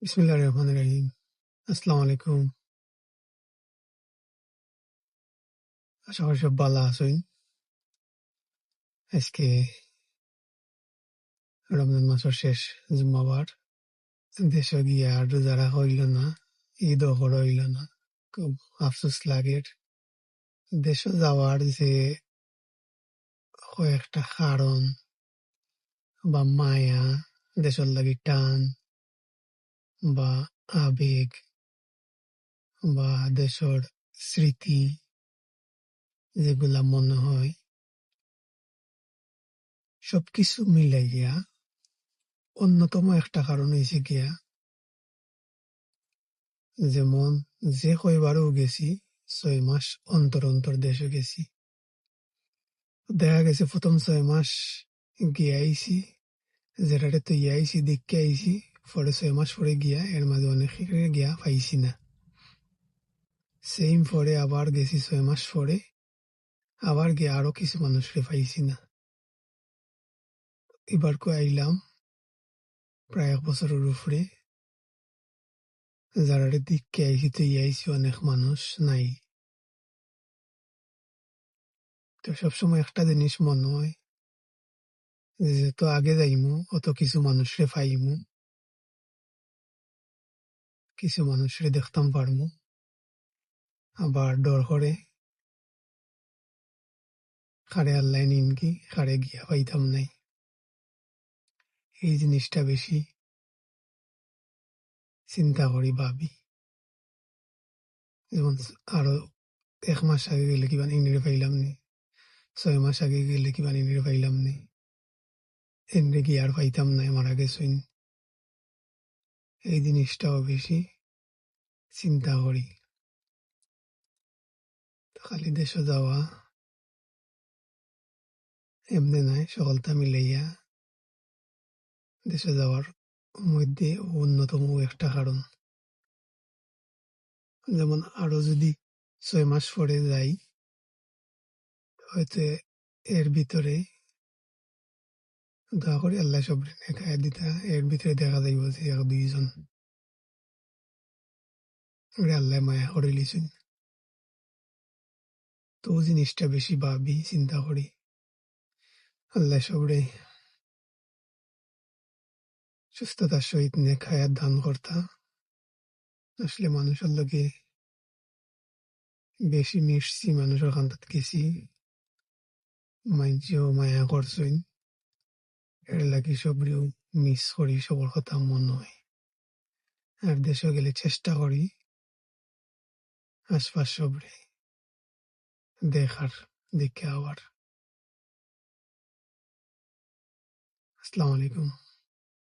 বিসমিল্লাহির রহমানির রহিম। আসসালামু আলাইকুম। আশা করি সব ভালো আছেন। আজকে রমজান মাসের শেষ জুম্মাবার। দেশে গিয়া আর রোজা রাখা হইল না, ঈদও করা হইল না। খুব আফসোস লাগে। দেশে যাওয়ার যে কয়েকটা কারণ বা মায়া, দেশের লাগি টান বা আবেগ বা দেশের স্মৃতি যেগুলা মনে হয় সবকিছু মিলাইয়া অন্যতম একটা কারণ হয়েছে গিয়া যেমন যে কয়বারও গেছি ৬ মাস অন্তর অন্তর দেশে গেছি। দেখা গেছে প্রথম ৬ মাস গিয়া আইছি, যেটাতে তৈয়া আইছি দেখে আইছি, পরে ৬ মাস পরে গিয়া এর মাঝে অনেক গিয়া পাইছি না। সেইম পরে আবার গেছি ৬ মাস পরে, আবার গিয়া আরো কিছু মানুষকে পাইছি না। এবার কো আইলাম প্রায় ১ বছরের উপরে, যারারে দেখে আইছি তৈয়া আইছি অনেক মানুষ নাই। তো সবসময় একটা জিনিস মনে হয়, যত আগে যাইমু অত কিছু মানুষরে পাইমু, কিছু মানুষরে দেখতাম পারমু। আবার ডর করে কারে আল্লাহ নিন কি, কারে গিয়া পাইতাম নাই। এই জিনিসটা বেশি চিন্তা করি, ভাবি। যেমন আরো ১ মাস আগে গেলে কিবা ইনরে পাইলাম নি, ৬ মাস আগে গেলে কিবা ইনরে পাইলাম নি, এনরে গিয়ে আর পাইতাম নাই, মারা গেছইন। এই জিনিসটাও বেশি চিন্তা করি। তো খালি দেশে যাওয়া এমনি নাই, সকলতা মিলাইয়া দেশে যাওয়ার মধ্যে অন্যতম একটা কারণ। যেমন আরো যদি ৬ মাস পরে যাই, হয়তো এর ভিতরে দোয়া করি আল্লাহ সবরে নেক হায়াত দিতা, এর ভিতরে দেখা যাইব যে ১-২ জন ওরে আল্লাহ মায়া করে লিছুন। তো ও জিনিসটা বেশি ভাবি, চিন্তা করি। আল্লাহ সবরে সুস্থতার সহিত নেক হায়াত দান কর্তা। আসলে মানুষের লগে বেশি মিশছি, মানুষের কান্তাত গেছি, মাইনষেও মায়া করছইন, এর লাগি সবরেও মিস করি, সবর কথা মনে হয়। আর দেশে গেলে চেষ্টা করি আশপাশ সবরে দেখার, দেখে আবার। আসসালামু আলাইকুম।